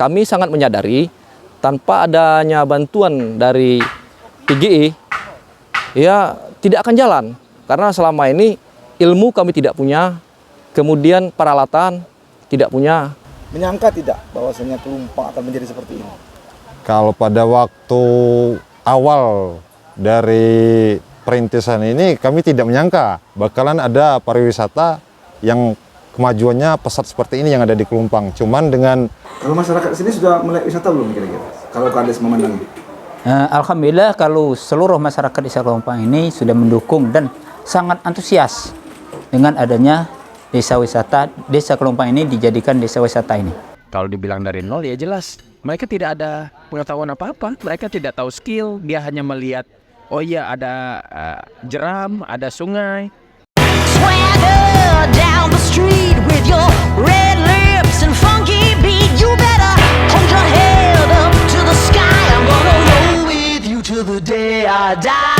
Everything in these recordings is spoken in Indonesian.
kami sangat menyadari tanpa adanya bantuan dari PGE, ya tidak akan jalan. Karena selama ini ilmu kami tidak punya, kemudian peralatan tidak punya. Menyangka tidak bahwasanya Pelumpang akan menjadi seperti ini? Kalau pada waktu awal dari perintisan ini kami tidak menyangka bakalan ada pariwisata yang kemajuannya pesat seperti ini yang ada di Kelumpang. Cuman dengan... Kalau masyarakat sini sudah mulai wisata belum kira-kira? Kalau Kades memandang? Alhamdulillah kalau seluruh masyarakat Desa Kelumpang ini sudah mendukung dan sangat antusias dengan adanya desa wisata. Desa Kelumpang ini dijadikan desa wisata ini. Kalau dibilang dari nol ya jelas, mereka tidak ada pengetahuan apa-apa, mereka tidak tahu skill, dia hanya melihat, oh iya ada jeram, ada sungai. Swagger down the street with your red lips and funky beat. You better hold your head up to the sky. I'm gonna roll with you till the day I die.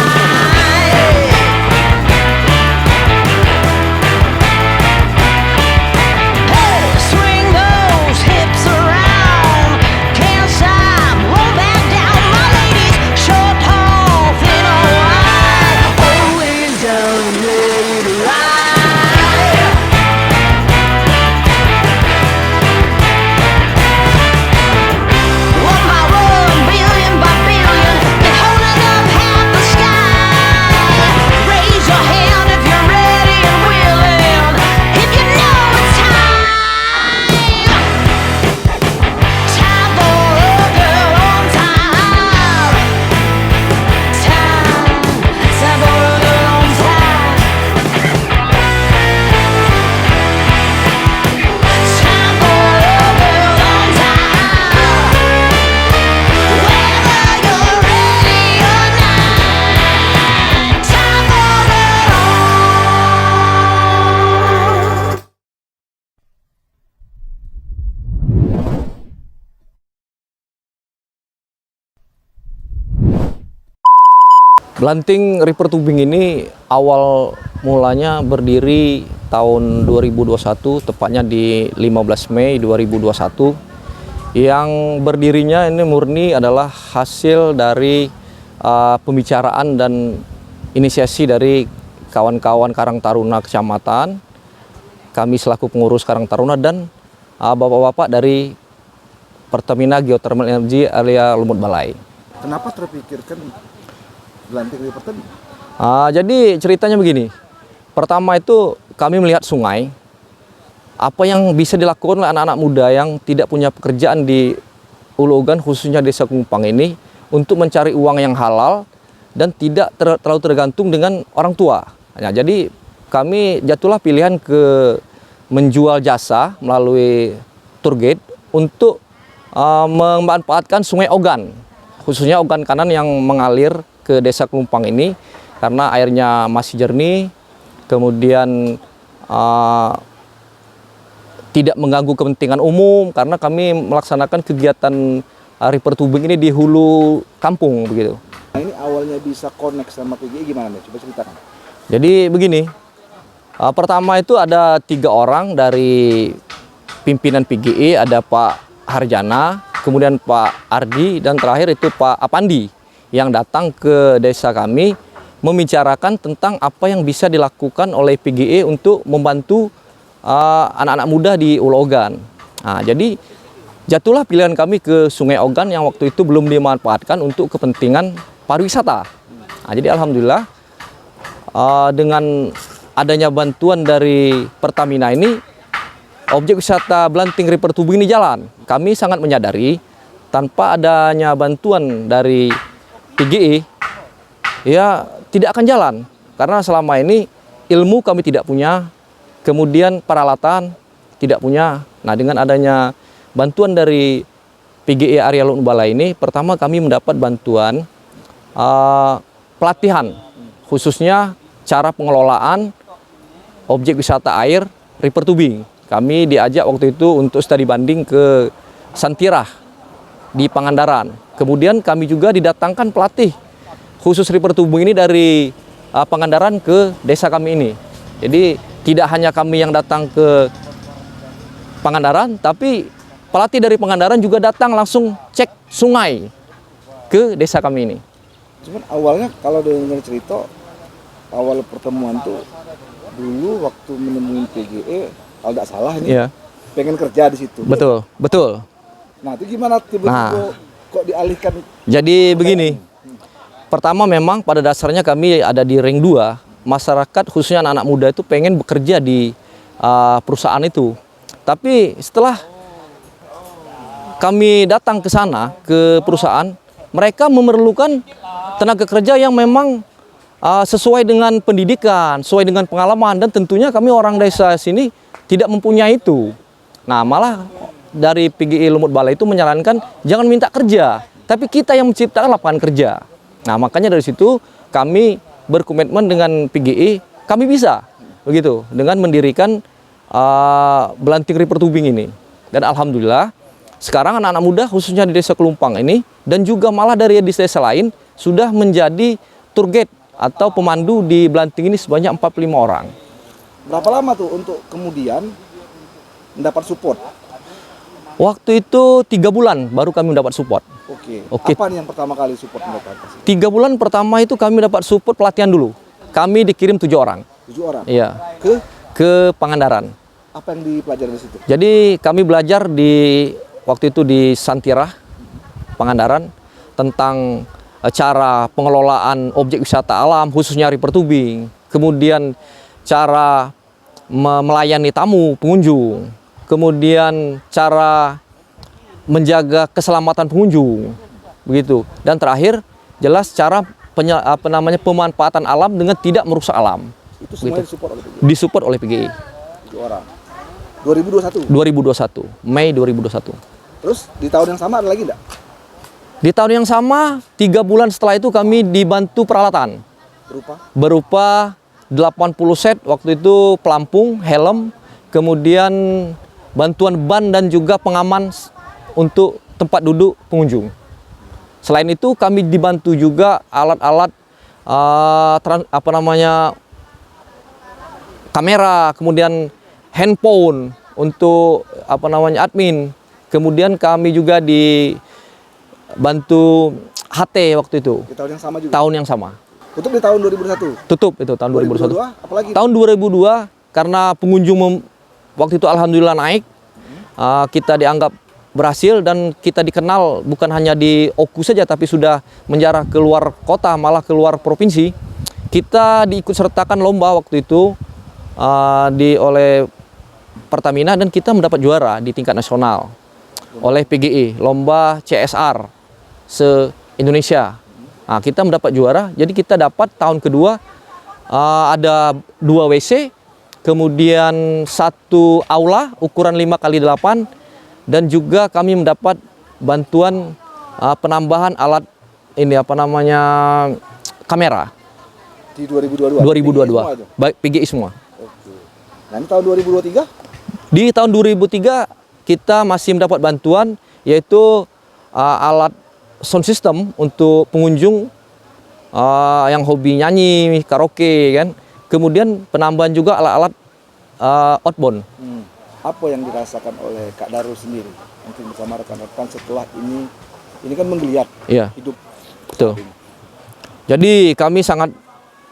Hey, swing those hips around. Can't stop, roll back down. My ladies, short, tall, thin or wide, always down ready to ride. One by one, billion by billion, you're holding up half the sky. Raise your hand if you're ready and willing, if you know it's time. Time for a girl on time. Time for a girl on time. Time for a girl on time. Whether you're ready or not, time for it all. Blanting River Tubing ini awal mulanya berdiri tahun 2021, tepatnya di 15 Mei 2021. Yang berdirinya ini murni adalah hasil dari pembicaraan dan inisiasi dari kawan-kawan Karang Taruna Kecamatan, kami selaku pengurus Karang Taruna, dan bapak-bapak dari Pertamina Geothermal Energy area Lumut Balai. Kenapa terpikirkan Blanting River tadi? Jadi ceritanya begini, pertama itu kami melihat sungai, apa yang bisa dilakukan oleh anak-anak muda yang tidak punya pekerjaan di Ulu Ogan, khususnya Desa Kelumpang ini, untuk mencari uang yang halal dan tidak terlalu tergantung dengan orang tua. Nah, jadi kami jatuhlah pilihan ke menjual jasa melalui tour guide untuk memanfaatkan Sungai Ogan, khususnya Ogan Kanan yang mengalir ke Desa Kelumpang ini, karena airnya masih jernih, kemudian tidak mengganggu kepentingan umum, karena kami melaksanakan kegiatan River Tubing ini di hulu kampung begitu. Nah, ini awalnya bisa connect sama PGE gimana nih? Coba ceritakan. Jadi begini, pertama itu ada 3 orang dari pimpinan PGE, ada Pak Harjana, kemudian Pak Ardi, dan terakhir itu Pak Apandi, yang datang ke desa kami membicarakan tentang apa yang bisa dilakukan oleh PGE untuk membantu anak-anak muda di Ulu Ogan. Nah, jadi jatuhlah pilihan kami ke Sungai Ogan yang waktu itu belum dimanfaatkan untuk kepentingan pariwisata. Nah, jadi alhamdulillah dengan adanya bantuan dari Pertamina ini, objek wisata Blanting River Tubing ini jalan. Kami sangat menyadari tanpa adanya bantuan dari PGE, ya tidak akan jalan. Karena selama ini ilmu kami tidak punya, kemudian peralatan tidak punya. Nah, dengan adanya bantuan dari PGE area Lumut Balai ini, pertama kami mendapat bantuan pelatihan, khususnya cara pengelolaan objek wisata air River Tubing. Kami diajak waktu itu untuk studi banding ke Santirah di Pangandaran. Kemudian kami juga didatangkan pelatih khusus River Tubing ini dari Pangandaran ke desa kami ini. Jadi tidak hanya kami yang datang ke Pangandaran, tapi pelatih dari Pangandaran juga datang langsung cek sungai ke desa kami ini. Cuman awalnya kalau dengar cerita awal pertemuan tuh dulu waktu menemui PGE, kalau tidak salah ini Iya. pengen kerja di situ. Betul, betul. Nah itu gimana tiba-tiba kok dialihkan? Jadi begini, pertama memang pada dasarnya kami ada di ring 2, masyarakat khususnya anak-anak muda itu pengen bekerja di perusahaan itu. Tapi setelah kami datang ke sana, ke perusahaan, mereka memerlukan tenaga kerja yang memang sesuai dengan pendidikan, sesuai dengan pengalaman, dan tentunya kami orang desa sini tidak mempunyai itu. Nah malah dari PGI Lumut Balai itu menyarankan jangan minta kerja, tapi kita yang menciptakan lapangan kerja. Nah makanya dari situ kami berkomitmen dengan PGI, kami bisa begitu dengan mendirikan Belanting River Tubing ini. Dan alhamdulillah sekarang anak-anak muda khususnya di Desa Kelumpang ini dan juga malah dari desa lain sudah menjadi tour guide atau pemandu di Belanting ini sebanyak 45 orang. Berapa lama tuh untuk kemudian mendapat support? Waktu itu 3 bulan baru kami mendapat support. Oke. Oke. Apa nih yang pertama kali support mendapat? 3 bulan pertama itu kami dapat support pelatihan dulu. Kami dikirim 7 orang. 7 orang. Iya. Ke Ke Pangandaran. apa yang dipelajari di situ? Jadi kami belajar di waktu itu di Santirah, Pangandaran, tentang cara pengelolaan objek wisata alam khususnya river tubing. Kemudian cara melayani tamu, pengunjung. Kemudian cara menjaga keselamatan pengunjung. Begitu. Dan terakhir jelas cara pemanfaatan alam dengan tidak merusak alam. Itu semuanya Gitu. disupport oleh PGI. Disupport oleh PGI. 7 orang. 2021. 2021, Mei 2021. Terus di tahun yang sama ada lagi enggak? Di tahun yang sama, 3 bulan setelah itu kami dibantu peralatan berupa 80 set waktu itu pelampung, helm, kemudian bantuan ban dan juga pengaman untuk tempat duduk pengunjung. Selain itu kami dibantu juga alat-alat kamera, kemudian handphone untuk admin. Kemudian kami juga dibantu HT waktu itu. Di tahun yang sama juga. Tahun yang sama. Tutup di tahun 2021. Tutup itu tahun 2021. 2022 apalagi? Tahun 2002 karena pengunjung waktu itu alhamdulillah naik. Kita dianggap berhasil dan kita dikenal bukan hanya di Oku saja tapi sudah menjarah keluar kota, malah keluar provinsi. Kita diikut sertakan lomba waktu itu oleh Pertamina dan kita mendapat juara di tingkat nasional oleh PGI, lomba CSR se-Indonesia. Nah, kita mendapat juara, jadi kita dapat tahun kedua ada 2 WC, kemudian 1 aula ukuran 5x8 dan juga kami mendapat bantuan penambahan alat kamera Di 2022. 2022. Baik PGI semua. Oke. Nah, ini tahun 2023? Di tahun 2003 kita masih mendapat bantuan yaitu alat sound system untuk pengunjung yang hobi nyanyi, karaoke kan. Kemudian penambahan juga alat-alat outbound. Apa yang dirasakan oleh Kak Darul sendiri? Mungkin bersama rekan-rekan setelah ini kan menggeliat Iya. hidup. Betul. Jadi kami sangat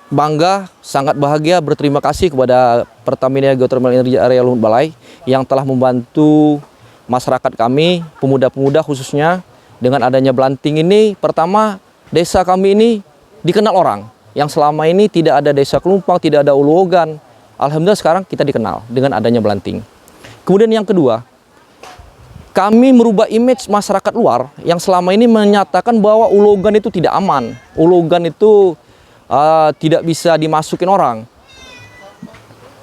bangga, sangat bahagia, berterima kasih kepada Pertamina Geothermal Energy Area Lumut Balai yang telah membantu masyarakat kami, pemuda-pemuda khususnya dengan adanya Belanting ini. Pertama, desa kami ini dikenal orang yang selama ini tidak ada desa Kelumpang, tidak ada Ulu Ogan. Alhamdulillah sekarang kita dikenal dengan adanya Belanting. Kemudian yang kedua, kami merubah image masyarakat luar yang selama ini menyatakan bahwa Ulu Ogan itu tidak aman. Ulu Ogan itu tidak bisa dimasukin orang.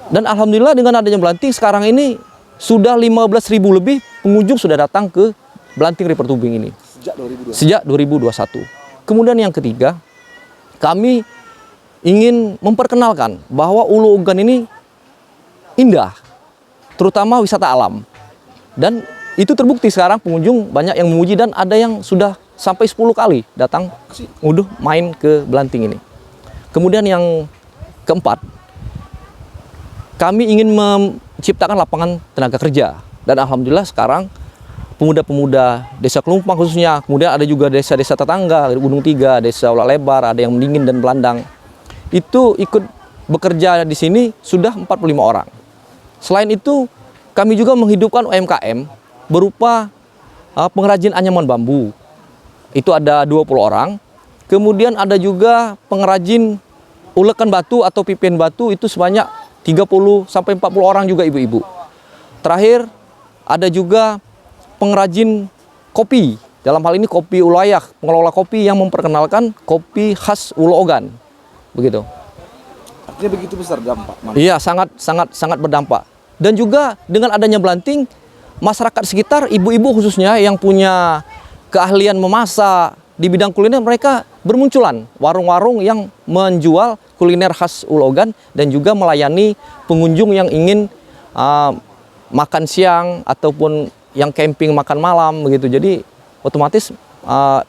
Dan alhamdulillah dengan adanya Belanting sekarang ini sudah 15.000 lebih pengunjung sudah datang ke Belanting River Tubing ini. Sejak 2021. Kemudian yang ketiga, kami ingin memperkenalkan bahwa Ulu Ogan ini indah, terutama wisata alam. Dan itu terbukti sekarang pengunjung banyak yang memuji dan ada yang sudah sampai 10 kali datang main ke Belanting ini. Kemudian yang keempat, kami ingin menciptakan lapangan tenaga kerja. Dan alhamdulillah sekarang pemuda-pemuda desa Kelumpang khususnya. Kemudian ada juga desa-desa tetangga, Gunung Tiga, desa Ulak Lebar, ada yang Mendingin dan Belandang. Itu ikut bekerja di sini sudah 45 orang. Selain itu, kami juga menghidupkan UMKM berupa pengrajin anyaman bambu. Itu ada 20 orang. Kemudian ada juga pengrajin ulekan batu atau pipian batu, itu sebanyak 30 sampai 40 orang juga ibu-ibu. Terakhir, ada juga pengrajin kopi. Dalam hal ini kopi Ulayak, pengelola kopi yang memperkenalkan kopi khas Ulo Ogan. Begitu. Artinya begitu besar dampak. Iya, sangat berdampak. Dan juga dengan adanya Belanting, masyarakat sekitar, ibu-ibu khususnya yang punya keahlian memasak di bidang kuliner, mereka bermunculan warung-warung yang menjual kuliner khas Ulo Ogan dan juga melayani pengunjung yang ingin makan siang ataupun yang camping makan malam begitu. Jadi otomatis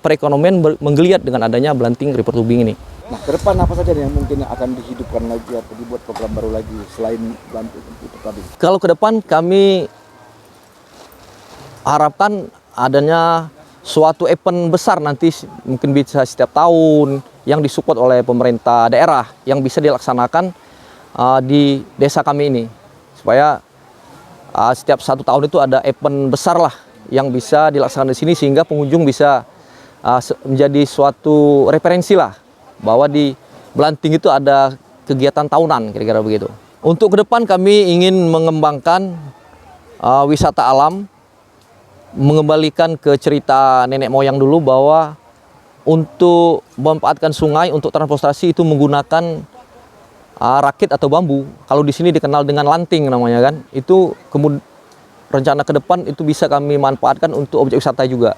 perekonomian menggeliat dengan adanya Belanting River Tubing ini. Nah, ke depan apa saja yang mungkin akan dihidupkan lagi atau dibuat program baru lagi selain Belanting itu tadi? Kalau ke depan kami harapkan adanya suatu event besar nanti, mungkin bisa setiap tahun, yang disupport oleh pemerintah daerah, yang bisa dilaksanakan di desa kami ini, supaya setiap 1 tahun itu ada event besar lah yang bisa dilaksanakan di sini, sehingga pengunjung bisa menjadi suatu referensi lah bahwa di Belanting itu ada kegiatan tahunan, kira-kira begitu. Untuk ke depan kami ingin mengembangkan wisata alam, mengembalikan ke cerita nenek moyang dulu bahwa untuk memanfaatkan sungai untuk transportasi itu menggunakan rakit atau bambu. Kalau di sini dikenal dengan lanting namanya kan. Itu rencana ke depan itu bisa kami manfaatkan untuk objek wisata juga.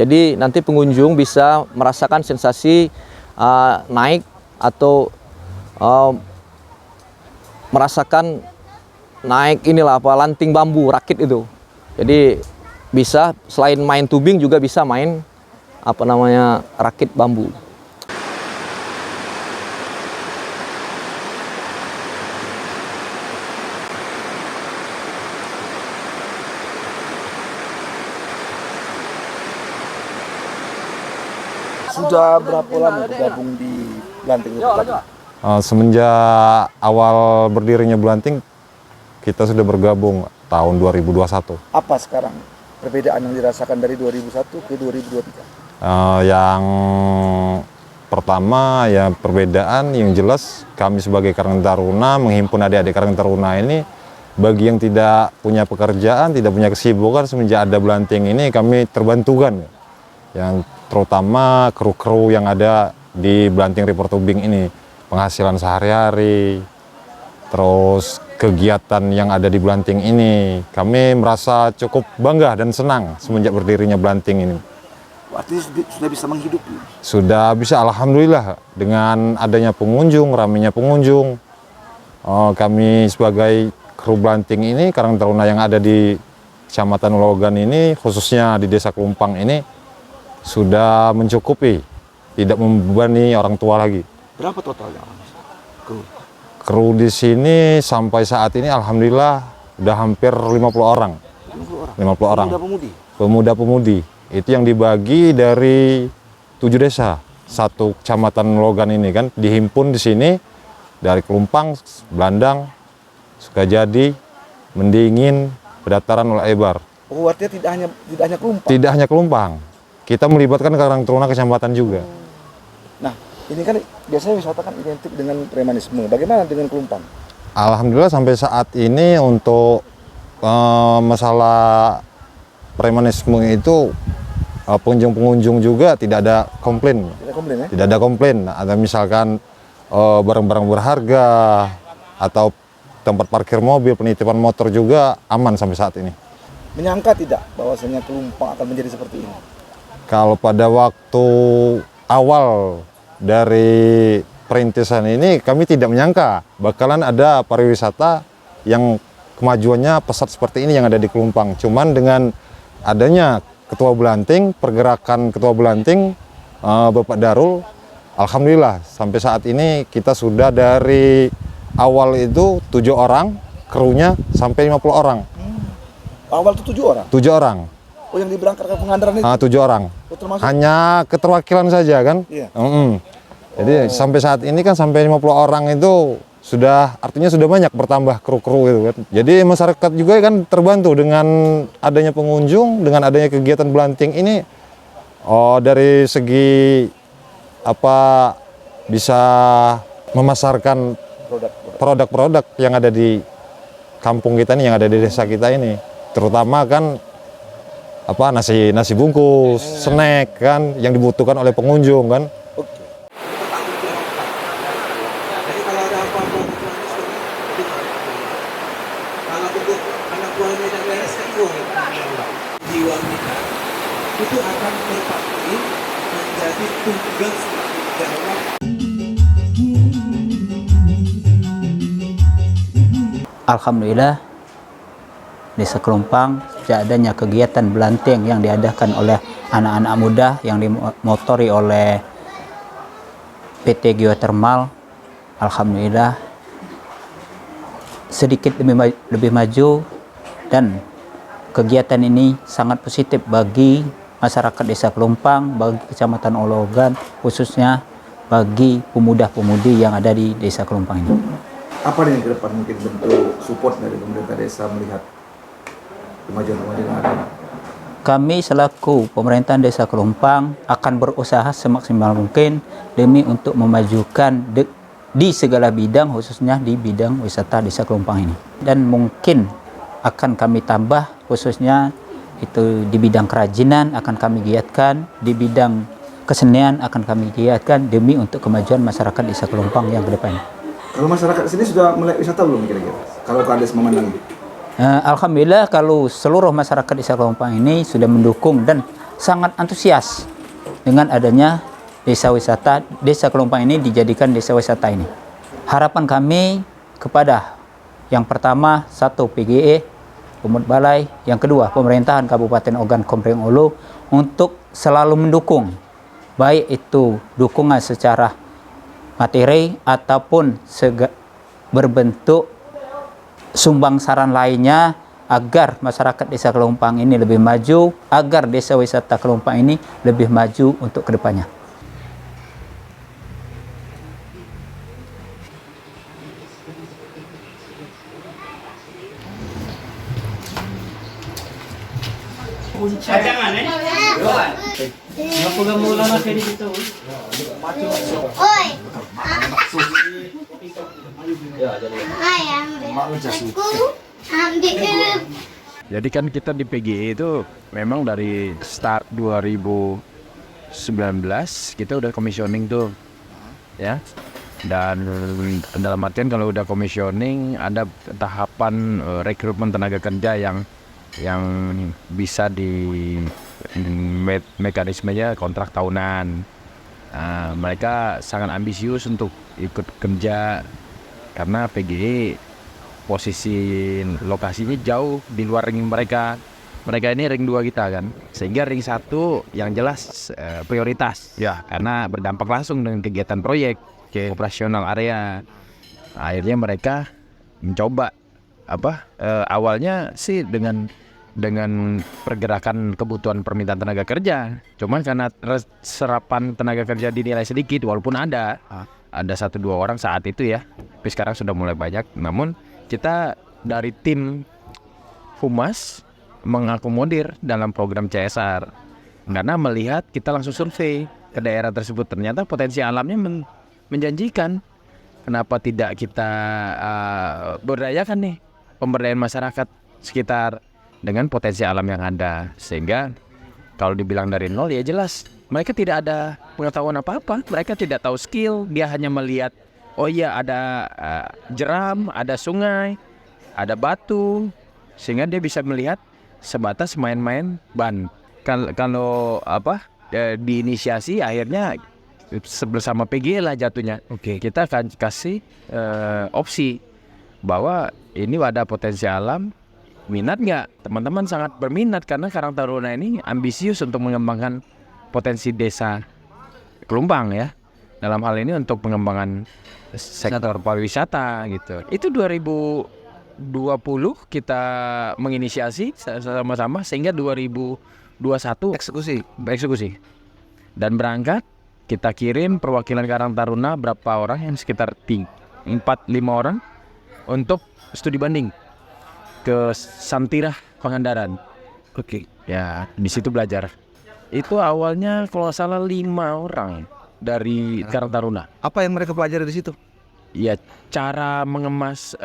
Jadi nanti pengunjung bisa merasakan sensasi naik atau merasakan naik inilah lanting bambu rakit itu. Jadi bisa selain main tubing juga bisa main rakit bambu. Sudah berapa lama bergabung di Belanting itu tadi? Semenjak awal berdirinya Belanting, kita sudah bergabung tahun 2021. Apa sekarang perbedaan yang dirasakan dari 2001 ke 2023? Yang pertama ya perbedaan yang jelas, kami sebagai Karang Taruna menghimpun adik-adik Karang Taruna ini, bagi yang tidak punya pekerjaan, tidak punya kesibukan, semenjak ada Belanting ini kami terbantukan. Yang terutama kru-kru yang ada di Belanting River Tubing ini, penghasilan sehari-hari, terus kegiatan yang ada di Belanting ini, kami merasa cukup bangga dan senang semenjak berdirinya Belanting ini. Artinya sudah bisa menghidupi? Sudah bisa, alhamdulillah, dengan adanya pengunjung, ramainya pengunjung. Kami sebagai kru Belanting ini, Karang Taruna yang ada di Kecamatan Ulo Ogan ini, khususnya di Desa Kelumpang ini, sudah mencukupi, tidak membebani orang tua lagi. Berapa totalnya kru? Kru di sini sampai saat ini alhamdulillah udah hampir 50 orang. 50 orang. Pemuda-pemudi? Pemuda-pemudi. Itu yang dibagi dari 7 desa. Satu kecamatan Logan ini kan dihimpun di sini dari Kelumpang, Belandang, Sukajadi, Mendingin, Pedataran, Ulak Lebar. Oh, artinya tidak hanya Kelumpang? Tidak hanya Kelumpang. Kita melibatkan Karang Taruna kecamatan juga. Nah, ini kan biasanya wisata kan identik dengan premanisme. Bagaimana dengan Kelumpang? Alhamdulillah sampai saat ini untuk masalah premanisme itu pengunjung-pengunjung juga tidak ada komplain. Tidak komplain ya? Tidak ada komplain. Ada misalkan barang-barang berharga atau tempat parkir mobil, penitipan motor juga aman sampai saat ini. Menyangka tidak bahwasanya Kelumpang akan menjadi seperti ini? Kalau pada waktu awal dari perintisan ini kami tidak menyangka bakalan ada pariwisata yang kemajuannya pesat seperti ini yang ada di Kelumpang. Cuman dengan adanya Ketua Belanting, pergerakan Ketua Belanting, Bapak Darul, alhamdulillah sampai saat ini kita sudah dari awal itu 7 orang, krunya sampai 50 orang. Awal itu 7 orang? 7 orang. Oh, yang diberangkatkan Pangandaran itu? 7 orang. Oh, termasuk? Hanya keterwakilan saja kan. Iya. Jadi sampai saat ini kan sampai 50 orang itu sudah, artinya sudah banyak bertambah kru-kru gitu kan. Jadi masyarakat juga kan terbantu dengan adanya pengunjung, dengan adanya kegiatan belanting ini. Dari segi apa, bisa memasarkan produk-produk yang ada di kampung kita ini, yang ada di desa kita ini. Terutama kan apa, nasi bungkus, snack kan yang dibutuhkan oleh pengunjung kan. Jadi kalau ada apa-apa kalau untuk anak buahnya yang beres kan jiwa kita itu akan berbakti menjadi tugas jawab. Alhamdulillah, Desa Kelumpang sejak adanya kegiatan belanting yang diadakan oleh anak-anak muda yang dimotori oleh PT Geothermal, alhamdulillah sedikit lebih maju, dan kegiatan ini sangat positif bagi masyarakat Desa Kelumpang, bagi Kecamatan Ologan, khususnya bagi pemuda-pemudi yang ada di Desa Kelumpang ini. Apa nih yang ke depan mungkin bentuk support dari pemerintah desa melihat kemajuan-kemajuan yang ada? Kami selaku pemerintahan Desa Kelumpang akan berusaha semaksimal mungkin demi untuk memajukan di segala bidang, khususnya di bidang wisata Desa Kelumpang ini. Dan mungkin akan kami tambah, khususnya itu di bidang kerajinan akan kami giatkan, di bidang kesenian akan kami giatkan demi untuk kemajuan masyarakat Desa Kelumpang yang ke depan. Kalau masyarakat sini sudah melek wisata belum kira-kira? Kalau Kades memandang? Alhamdulillah, kalau seluruh masyarakat Desa Kelumpang ini sudah mendukung dan sangat antusias dengan adanya desa wisata. Desa Kelumpang ini dijadikan desa wisata ini. Harapan kami kepada yang pertama, 1 PGE, Pemut Balai, yang kedua pemerintahan Kabupaten Ogan Komering Ulu untuk selalu mendukung, baik itu dukungan secara materi ataupun berbentuk sumbang saran lainnya, agar masyarakat Desa Kelumpang ini lebih maju, agar desa wisata Kelumpang ini lebih maju untuk kedepannya. Jadi kan kita di PGE itu memang dari start 2019 kita udah commissioning tuh, ya. Dan dalam artian kalau udah commissioning ada tahapan rekrutmen tenaga kerja yang bisa di mekanismenya kontrak tahunan. Nah, mereka sangat ambisius untuk ikut kerja karena PGE posisi lokasinya jauh di luar ring mereka. Mereka ini ring 2 kita kan, sehingga ring 1 yang jelas prioritas ya, karena berdampak langsung dengan kegiatan proyek operasional area. Akhirnya mereka mencoba awalnya sih dengan pergerakan kebutuhan permintaan tenaga kerja. Cuman karena serapan tenaga kerja dinilai sedikit, walaupun ada 1-2 orang saat itu ya, tapi sekarang sudah mulai banyak. Namun kita dari tim Humas mengakomodir dalam program CSR karena melihat kita langsung survei ke daerah tersebut, ternyata potensi alamnya menjanjikan. Kenapa tidak kita berdayakan nih pemberdayaan masyarakat sekitar dengan potensi alam yang ada, sehingga kalau dibilang dari nol ya jelas mereka tidak ada pengetahuan apa-apa, mereka tidak tahu skill, dia hanya melihat oh iya ada jeram, ada sungai, ada batu, sehingga dia bisa melihat sebatas main-main ban. Kalau diinisiasi akhirnya bersama PGE lah jatuhnya. Kita akan kasih opsi bahwa ini ada potensi alam, minat nggak? Teman-teman sangat berminat karena Karang Taruna ini ambisius untuk mengembangkan potensi desa Kelumpang ya. Dalam hal ini untuk pengembangan sektor pariwisata gitu. Itu 2020 kita menginisiasi sama-sama, sehingga 2021 21 eksekusi. Dan berangkat, kita kirim perwakilan Karang Taruna berapa orang, yang sekitar 4-5 orang untuk studi banding ke Santirah Pangandaran. Oke. Ya, di situ belajar. Itu awalnya kalau nggak salah 5 orang dari Karang Taruna. Apa yang mereka pelajari di situ? Ya, cara mengemas,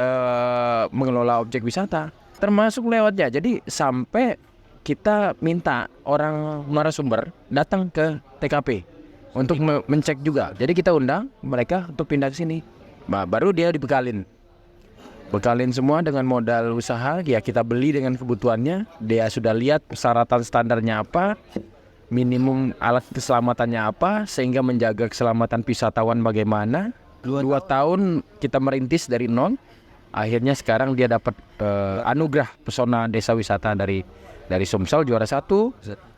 mengelola objek wisata, termasuk lewatnya. Jadi sampai kita minta orang narasumber datang ke TKP untuk mencek juga. Jadi kita undang mereka untuk pindah ke sini. Nah, baru dia dibekalin semua dengan modal usaha. Ya, kita beli dengan kebutuhannya. Dia sudah lihat persyaratan standarnya apa, minimum alat keselamatannya apa, sehingga menjaga keselamatan wisatawan bagaimana. 2 tahun kita merintis dari nol. Akhirnya sekarang dia dapat anugerah pesona desa wisata dari Sumsel juara 1,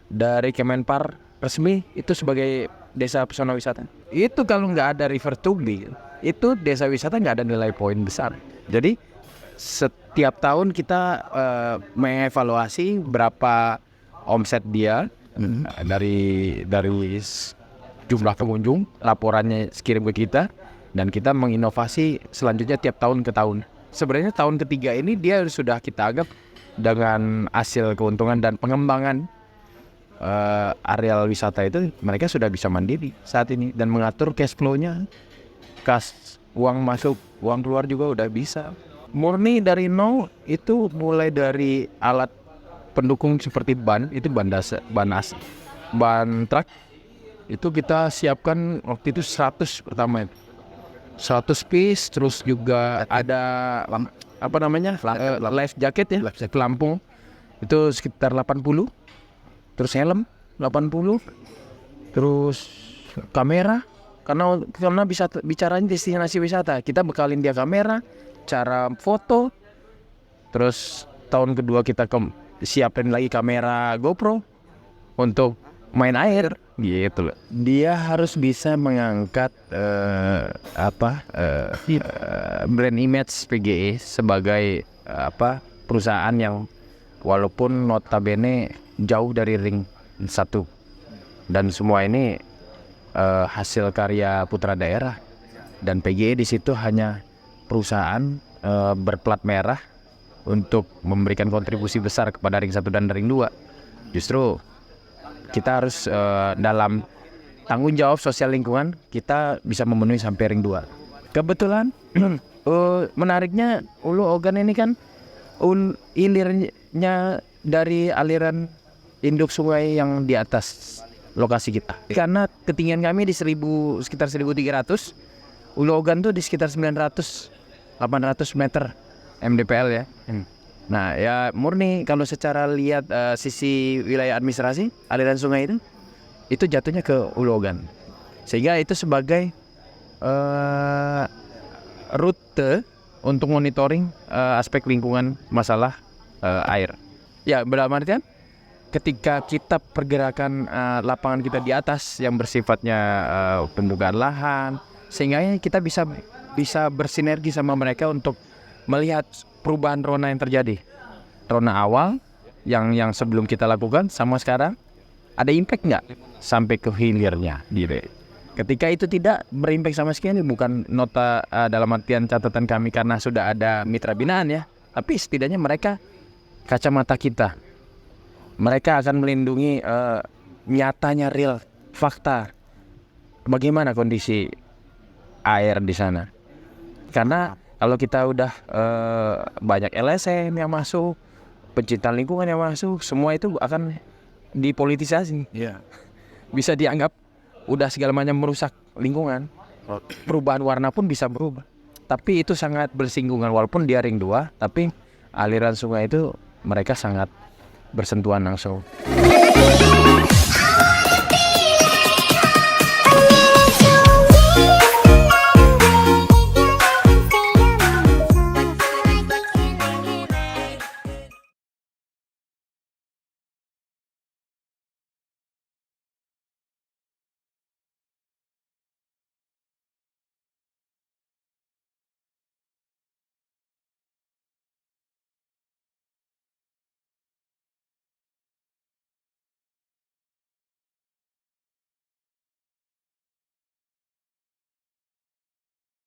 dari Kemenpar resmi itu sebagai desa pesona wisata. Itu kalau nggak ada River Tubi, itu desa wisata nggak ada nilai poin besar. Jadi setiap tahun kita mengevaluasi berapa omset dia dari jumlah pengunjung, laporannya kirim ke kita, dan kita menginovasi selanjutnya tiap tahun ke tahun. Sebenarnya tahun ketiga ini dia sudah kita anggap dengan hasil keuntungan dan pengembangan areal wisata itu, mereka sudah bisa mandiri saat ini dan mengatur cash flow-nya, kas uang masuk, uang keluar juga udah bisa. Murni dari nol, itu mulai dari alat pendukung seperti ban, itu ban truk itu kita siapkan waktu itu 100 pertama itu. 100 piece, terus juga ada life jacket ya, pelampung itu sekitar 80, terus helm 80, terus kamera, karena bisa bicaranya destinasi wisata, kita bekalin dia kamera, cara foto. Terus tahun kedua kita siapin lagi kamera GoPro untuk main air gitu loh. Dia harus bisa mengangkat brand image PGE sebagai perusahaan yang walaupun notabene jauh dari ring 1, dan semua ini hasil karya putra daerah, dan PGE di situ hanya perusahaan berplat merah untuk memberikan kontribusi besar kepada ring 1 dan ring 2. Justru kita harus dalam tanggung jawab sosial lingkungan, kita bisa memenuhi sampai ring 2. Kebetulan menariknya Ulu Ogan ini kan hilirnya dari aliran induk sungai yang di atas lokasi kita. Karena ketinggian kami di sekitar 1.300, Ulu Ogan tuh di sekitar 900-800 meter MDPL ya. Nah ya murni kalau secara lihat sisi wilayah administrasi aliran sungai itu jatuhnya ke Ulu Ogan, sehingga itu sebagai rute untuk monitoring aspek lingkungan masalah air. Ya dalam artian ketika kita pergerakan lapangan kita di atas yang bersifatnya pembukaan lahan, sehingga kita bisa bersinergi sama mereka untuk melihat perubahan rona yang terjadi. Rona awal yang sebelum kita lakukan sama sekarang ada impact nggak sampai ke hilirnya gitu. Ketika itu tidak berimpact sama sekali, bukan nota dalam artian catatan kami karena sudah ada mitra binaan ya, tapi setidaknya mereka kacamata kita. Mereka akan melindungi nyatanya real fakta bagaimana kondisi air di sana. Karena kalau kita udah banyak LSM yang masuk, pencinta lingkungan yang masuk, semua itu akan dipolitisasi. Iya. Bisa dianggap udah segala macam merusak lingkungan. Perubahan warna pun bisa berubah. Tapi itu sangat bersinggungan, walaupun dia ring 2, tapi aliran sungai itu mereka sangat bersentuhan langsung.